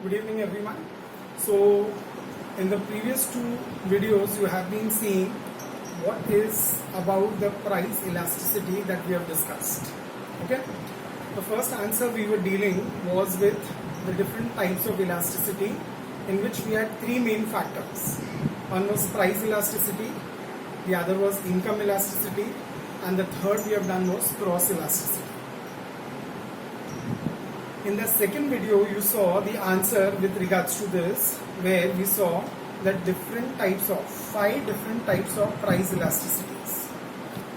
Good evening, everyone. So, in the previous two videos, you have been seeing what is about the price elasticity that we have discussed. Okay. The first answer we were dealing was with the different types of elasticity, in which we had three main factors. One was price elasticity, the other was income elasticity, and the third we have done was cross elasticity. In the second video, you saw the answer with regards to this, where we saw that five different types of price elasticities,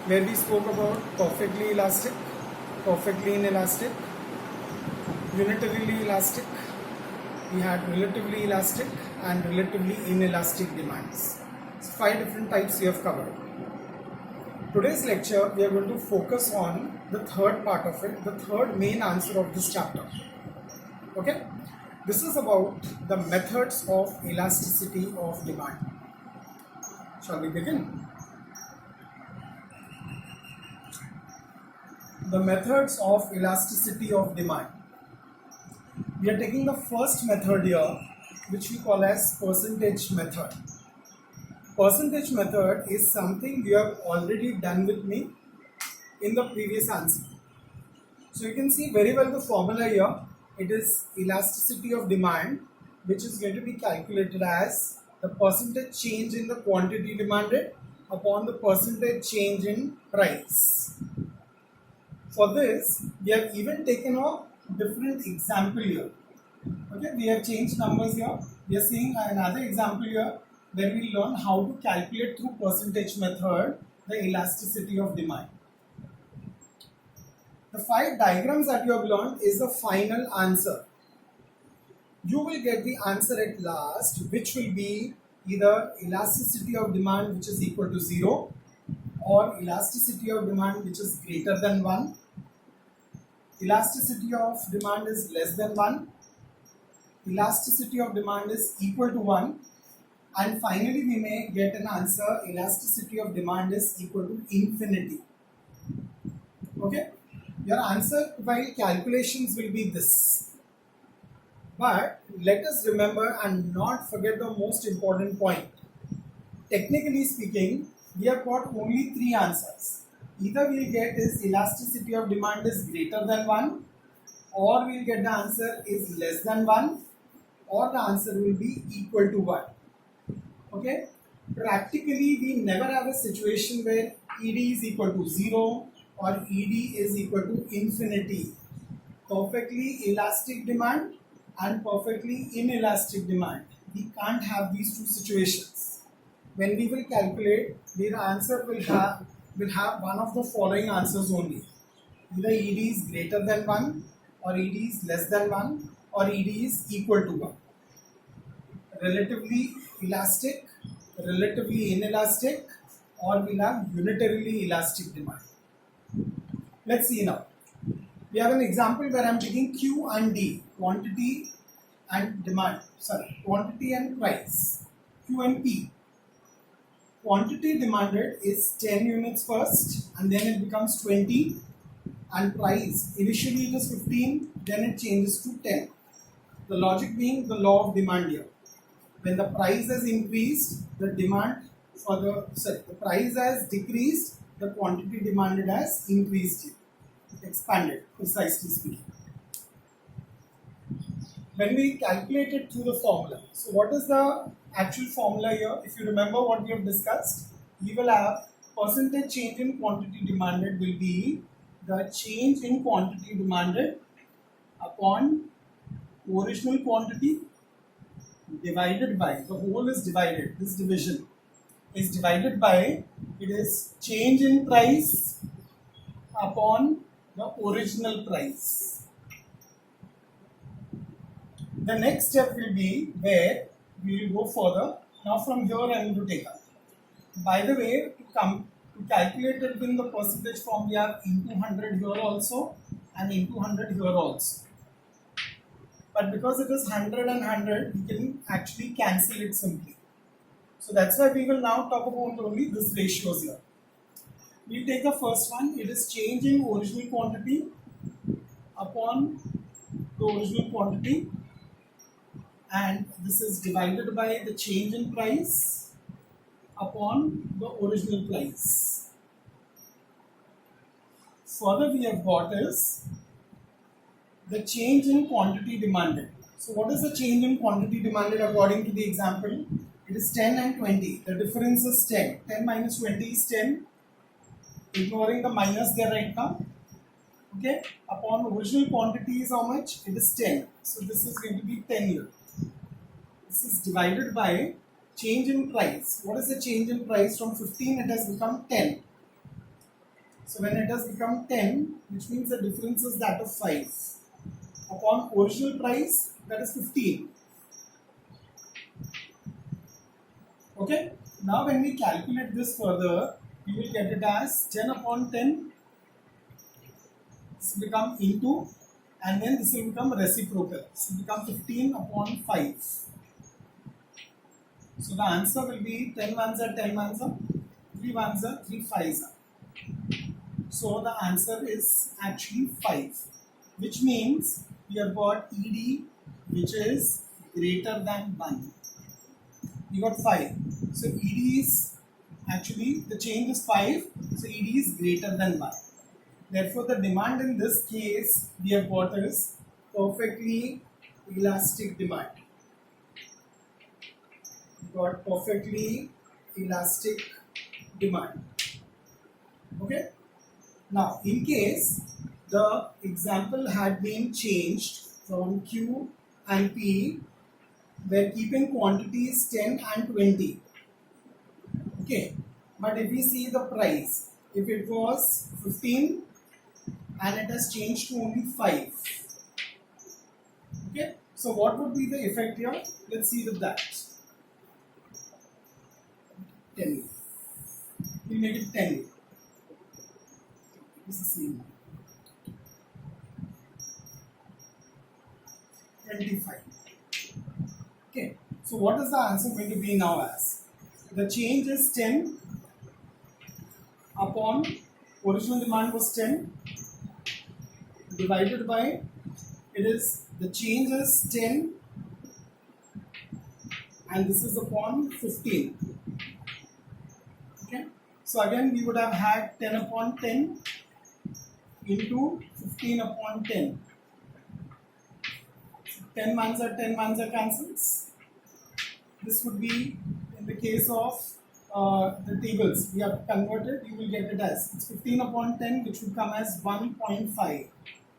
where we spoke about perfectly elastic, perfectly inelastic, unitarily elastic, we had relatively elastic and relatively inelastic demands. So five different types we have covered. Today's lecture, we are going to focus on the third part of it, the third main answer of this chapter. Okay? This is about the methods of elasticity of demand. Shall we begin? The methods of elasticity of demand. We are taking the first method here, which we call as percentage method. Percentage method is something you have already done with me in the previous answer. So you can see very well the formula here. It is elasticity of demand, which is going to be calculated as the percentage change in the quantity demanded upon the percentage change in price. For this, we have even taken a different example here. Okay, we have changed numbers here. We are seeing another example here where we learn how to calculate through percentage method the elasticity of demand. The five diagrams that you have learned is the final answer. You will get the answer at last, which will be either elasticity of demand which is equal to 0, or elasticity of demand which is greater than 1, elasticity of demand is less than 1, elasticity of demand is equal to 1, and finally we may get an answer elasticity of demand is equal to infinity. Okay, your answer while calculations will be this, but let us remember and not forget the most important point. Technically speaking, we have got only three answers. Either we'll get is elasticity of demand is greater than 1, or we'll get the answer is less than 1, or the answer will be equal to 1. Okay, practically we never have a situation where ED is equal to 0 or ED is equal to infinity. Perfectly elastic demand and perfectly inelastic demand. We can't have these two situations. When we will calculate, the answer will have one of the following answers only. Either ED is greater than 1, or ED is less than 1, or ED is equal to 1. Relatively elastic, relatively inelastic, or we'll have unitarily elastic demand. Let's see now. We have an example where I'm taking Q and D, quantity and price, Q and P. Quantity demanded is 10 units first, and then it becomes 20, and price initially it is 15, then it changes to 10. The logic being the law of demand here. When the price has increased, the price has decreased, the quantity demanded has increased, expanded, precisely speaking. When we calculate it through the formula, so what is the actual formula here? If you remember what we have discussed, we will have percentage change in quantity demanded will be the change in quantity demanded upon original quantity divided by, the whole is divided, this division is divided by, it is change in price upon the original price. The next step will be where we will go further. Now from here I am going to take up. By the way, to calculate it in the percentage form, we have into 100 here also and into 100 here also. But because it is 100 and 100, we can actually cancel it simply. So that's why we will now talk about only this ratios here. We'll take the first one. It is change in original quantity upon the original quantity and this is divided by the change in price upon the original price. Further, we have got is the change in quantity demanded. So what is the change in quantity demanded according to the example? It is 10 and 20. The difference is 10. 10 minus 20 is 10. Ignoring the minus there right now. Okay. Upon original quantity is how much? It is 10. So this is going to be 10 here. This is divided by change in price. What is the change in price? From 15 it has become 10. So when it has become 10, which means the difference is that of 5. Upon original price, that is 15. Okay. Now when we calculate this further, we will get it as 10 upon 10. This will become into, and then this will become reciprocal. This will become 15 upon 5. So the answer will be 10 ones are 10 ones are, 3 ones are 3 5s are. So the answer is actually 5, which means we have got ED which is greater than 1. We got 5. So ED is actually, the change is 5, so ED is greater than 1. Therefore, the demand in this case we have got is perfectly elastic demand. We got perfectly elastic demand. Okay. Now, in case the example had been changed from Q and P, where keeping quantities 10 and 20. Okay, but if we see the price, if it was 15 and it has changed to only 5. Okay, so what would be the effect here? Let's see with that. 10. We'll make it 10. This is the same. 25. Okay, so what is the answer going to be now as? The change is 10 upon original demand was 10 divided by, it is, the change is 10 and this is upon 15. Okay, so again we would have had 10 upon 10 into 15 upon 10. 10 ones are 10 ones are cancels. This would be in the case of the tables. We have converted, you will get it as, it's 15 upon 10 which would come as 1.5.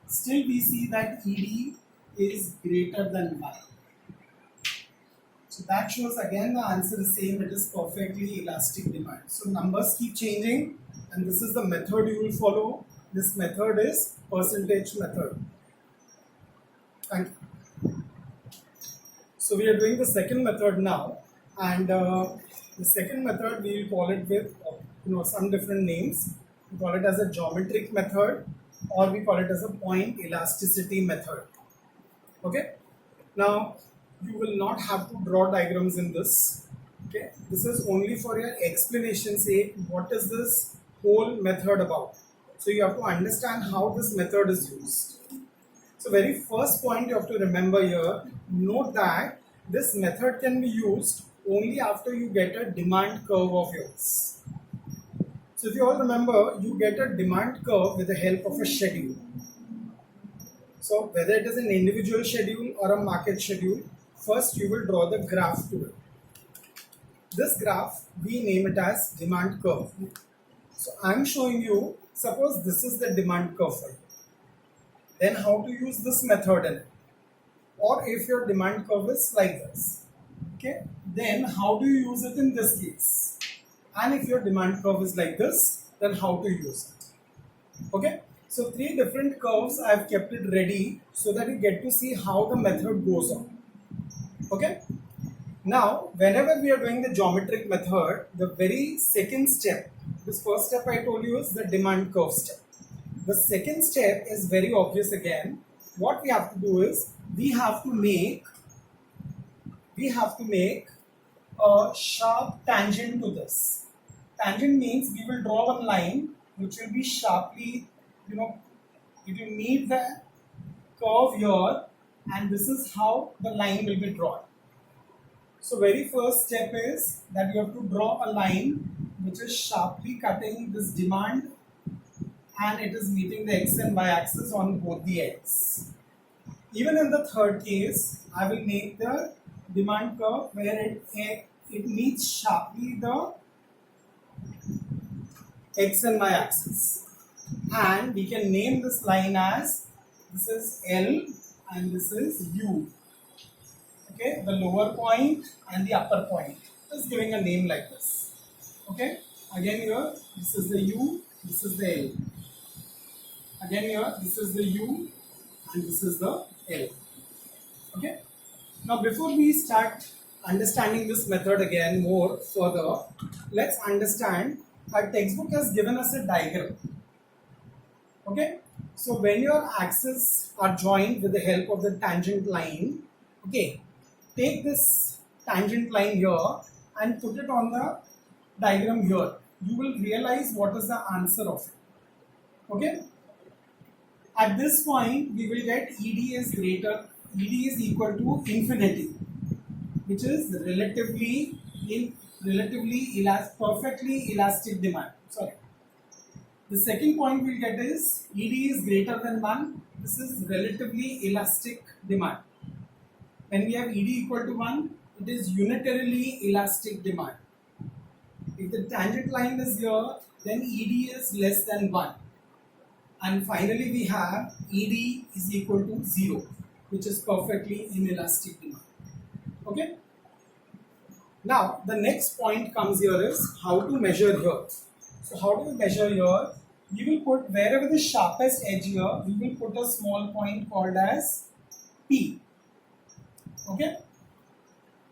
Still we see that ED is greater than 1. So that shows again the answer is same, it is perfectly elastic demand. So numbers keep changing and this is the method you will follow. This method is percentage method. Thank you. So we are doing the second method now, and the second method we will call it with some different names. We call it as a geometric method, or we call it as a point elasticity method. Okay. Now you will not have to draw diagrams in this. Okay. This is only for your explanation sake. What is this whole method about? So you have to understand how this method is used. So very first point you have to remember here, note that this method can be used only after you get a demand curve of yours. So if you all remember, you get a demand curve with the help of a schedule. So whether it is an individual schedule or a market schedule, first you will draw the graph to it. This graph, we name it as demand curve. So I am showing you, suppose this is the demand curve for you. Then how to use this method in it. Or if your demand curve is like this, okay, then how do you use it in this case? And if your demand curve is like this, then how to use it? Okay, so 3 different curves I have kept it ready so that you get to see how the method goes on. Okay, now whenever we are doing the geometric method, the very second step, this first step I told you is the demand curve step. The second step is very obvious again. What we have to do is we have to make a sharp tangent to this. Tangent means we will draw one line which will be sharply, it will meet the curve here and this is how the line will be drawn. So very first step is that you have to draw a line which is sharply cutting this demand, and it is meeting the x and y axis on both the ends. Even in the third case, I will make the demand curve where it meets sharply the x and y axis, and we can name this line as, this is L and this is U. Okay, the lower point and the upper point, just giving a name like this. Okay, again here this is the U, this is the L. Again here this is the U and this is the L. Okay, now before we start understanding this method again more further, let's understand our textbook has given us a diagram. Okay, so when your axes are joined with the help of the tangent line, okay, take this tangent line here and put it on the diagram here. You will realize what is the answer of it. Okay, at this point we will get ED is equal to infinity, which is perfectly elastic demand. Sorry. The second point we'll get is ED is greater than 1. This is relatively elastic demand. When we have ED equal to 1, it is unitarily elastic demand. If the tangent line is here, then ED is less than 1. And finally we have ED is equal to 0, which is perfectly inelastic demand. Okay? Now the next point comes here is how to measure here. So how do we measure here? We will put wherever the sharpest edge here, we will put a small point called as P. Okay?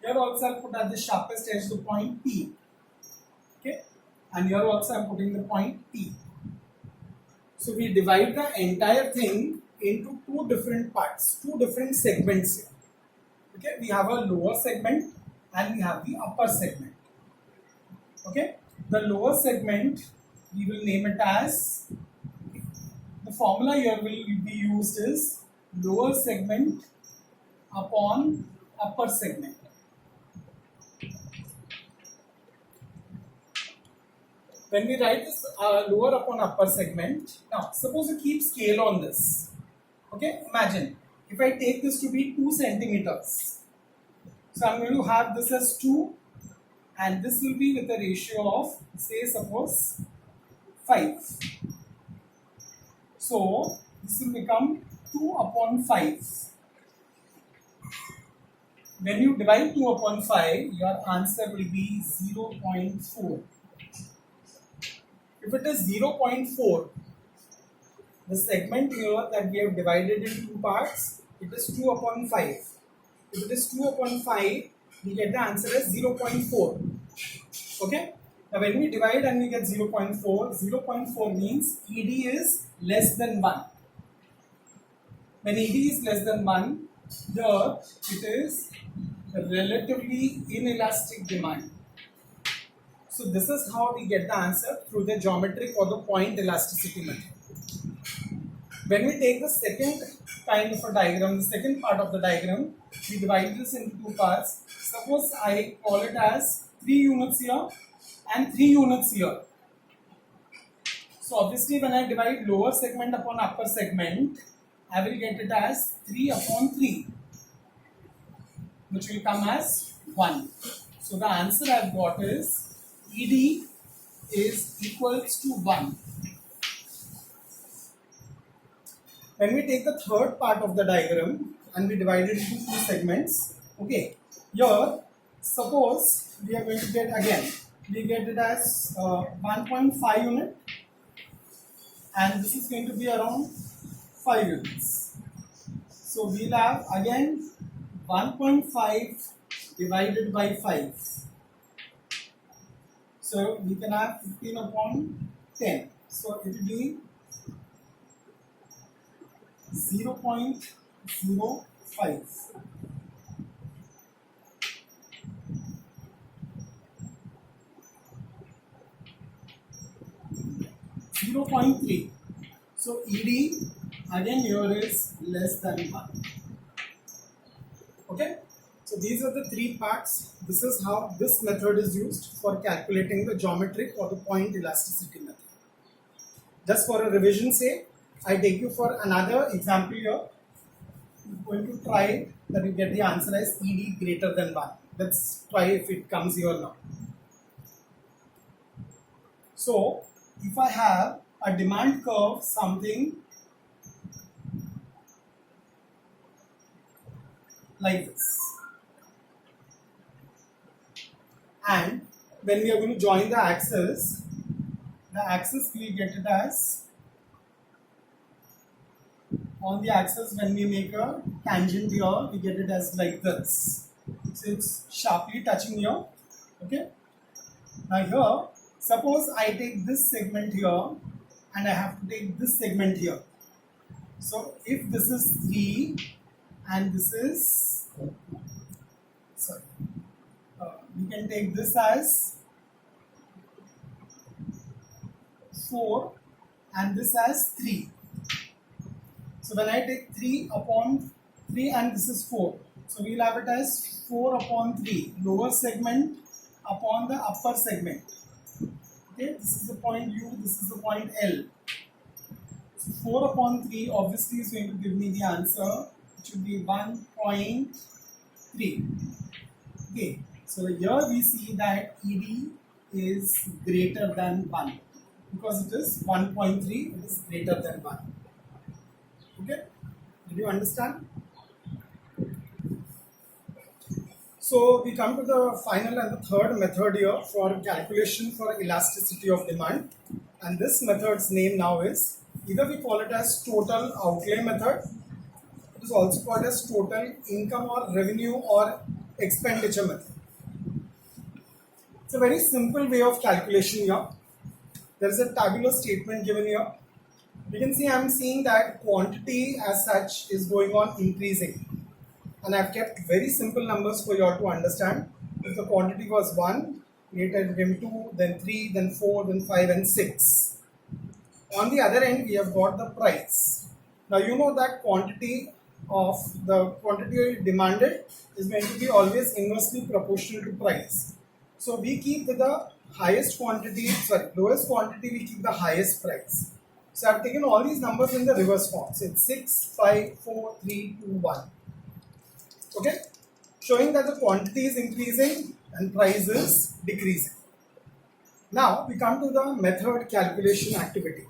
Here also I'll put at the sharpest edge the point P. Okay? And here also I'm putting the point P. So we divide the entire thing into two different parts, two different segments here. Okay? We have a lower segment and we have the upper segment. Okay? The lower segment, we will name it as, the formula here will be used is lower segment upon upper segment. When we write this lower upon upper segment, now suppose you keep scale on this. Okay, imagine if I take this to be 2 centimeters. So I'm going to have this as 2, and this will be with a ratio of, say, suppose 5. So this will become 2 upon 5. When you divide 2 upon 5, your answer will be 0.4. If it is 0.4, the segment here that we have divided in two parts, it is 2 upon 5. If it is 2 upon 5, we get the answer as 0.4. Okay? Now when we divide and we get 0.4, 0.4 means ED is less than 1. When ED is less than 1, here it is relatively inelastic demand. So this is how we get the answer through the geometric or the point elasticity method. When we take the second kind of a diagram, the second part of the diagram, we divide this into two parts. Suppose I call it as 3 units here and 3 units here. So obviously when I divide lower segment upon upper segment, I will get it as 3 upon 3, which will come as 1. So the answer I've got is ED is equals to 1. When we take the third part of the diagram and we divide it into 2 segments, okay, here suppose we are going to get again, we get it as 1.5 unit, and this is going to be around 5 units. So we'll have again 1.5 divided by 5. So we can have 15 upon 10. So it will be 0.05. 0.3. So ED again here is less than 1. Okay, so these are the three parts. This is how this method is used for calculating the geometric or the point elasticity method. Just for a revision sake, I take you for another example here. I'm going to try that you get the answer as ED greater than 1. Let's try if it comes here now. So, if I have a demand curve something like this, and when we are going to join the axis we get it as, on the axis when we make a tangent here, we get it as like this. So it's sharply touching here. Okay. Now here, suppose I take this segment here and I have to take this segment here. So if this is 3 and this is, sorry, we can take this as 4 and this as 3. So when I take 3 upon 3 and this is 4, so we will have it as 4 upon 3, lower segment upon the upper segment. Okay, this is the point U, this is the point L. So 4 upon 3 obviously is going to give me the answer, it should be 1.3. Okay, so here we see that ED is greater than 1 because it is 1.3, it is greater than 1. Okay, did you understand? So we come to the final and the third method here for calculation for elasticity of demand, and this method's name now is, either we call it as total outlay method, it is also called as total income or revenue or expenditure method. It's a very simple way of calculation here. There is a tabular statement given here. You can see I am seeing that quantity as such is going on increasing, and I have kept very simple numbers for you all to understand. If the quantity was 1, later it became 2, then 3, then 4, then 5 and 6. On the other end we have got the price. Now you know that quantity demanded is going to be always inversely proportional to price. So we keep with the lowest quantity we keep the highest price. So I have taken all these numbers in the reverse form. So it's 6, 5, 4, 3, 2, 1. Okay, showing that the quantity is increasing and price is decreasing. Now we come to the method calculation activity.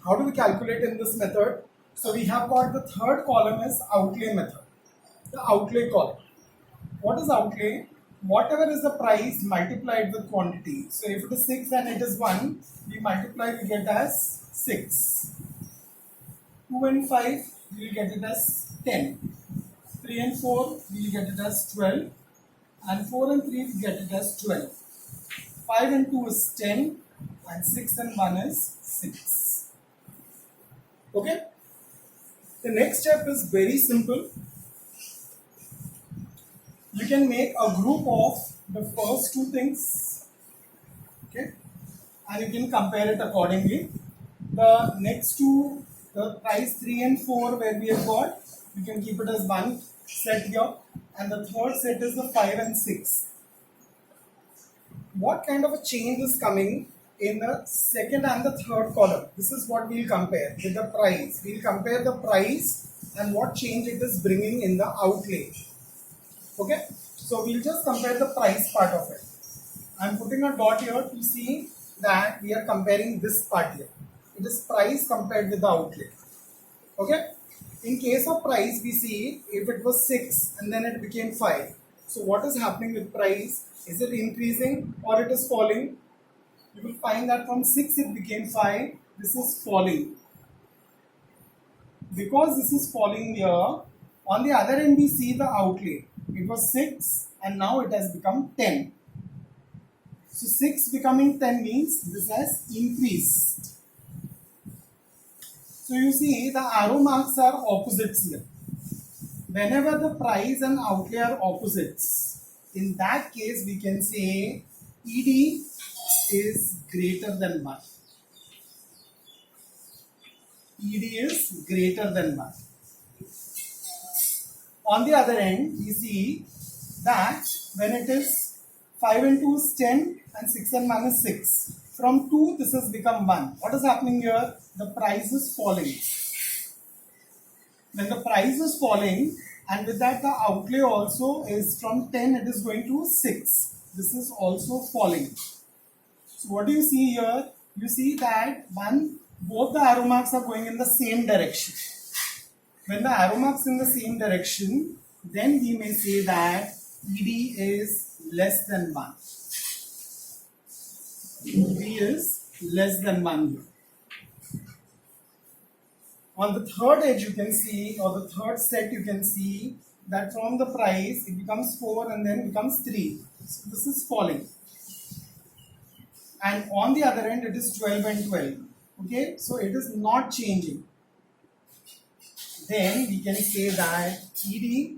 How do we calculate in this method? So we have got the third column is outlay method, the outlay column. What is outlay? Whatever is the price multiplied with quantity. So if it is 6 and it is 1, we multiply, we get as 6. 2 and 5, we will get it as 10. 3 and 4, we will get it as 12. And 4 and 3, we get it as 12. 5 and 2 is 10. And 6 and 1 is 6. Okay? The next step is very simple. You can make a group of the first two things, okay, and you can compare it accordingly. The next two, the price 3 and 4 where we have got, you can keep it as one set here, and the third set is the 5 and 6. What kind of a change is coming in the second and the third column? This is what we will compare with the price. We will compare the price and what change it is bringing in the outlay. Okay, so we'll just compare the price part of it. I'm putting a dot here to see that we are comparing this part here. It is price compared with the outlay. Okay, in case of price, we see if it was 6 and then it became 5. So what is happening with price? Is it increasing or it is falling? You will find that from 6 it became 5. This is falling. Because this is falling here, on the other end we see the outlay. It was 6 and now it has become 10. So 6 becoming 10 means this has increased. So you see the arrow marks are opposites here. Whenever the price and outlay are opposites, in that case we can say ED is greater than 1. ED is greater than 1. On the other end, we see that when it is 5 and 2 is 10 and 6 and 1 is 6. From 2, this has become 1. What is happening here? The price is falling. When the price is falling, and with that the outlay also is from 10, it is going to 6. This is also falling. So what do you see here? You see that both the arrow marks are going in the same direction. When the arrow marks in the same direction, then we may say that ED is less than 1. ED is less than 1 here. On the third edge you can see, or the third set you can see that from the price it becomes 4 and then becomes 3. So this is falling. And on the other end it is 12 and 12. Okay, so it is not changing. Then we can say that ED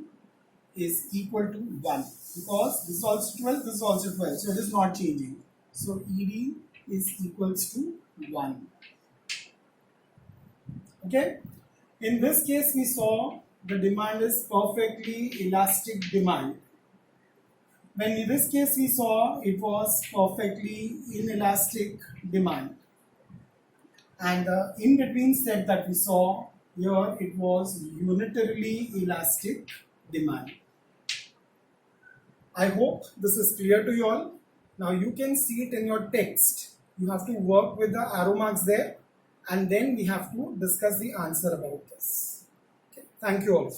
is equal to 1 because this is also 12, this is also 12, so it is not changing. So ED is equals to 1. Okay, in this case we saw the demand is perfectly elastic demand. When in this case we saw it was perfectly inelastic demand. And the in between set that we saw here, it was unitarily elastic demand. I hope this is clear to you all. Now you can see it in your text. You have to work with the arrow marks there, and then we have to discuss the answer about this. Okay. Thank you all.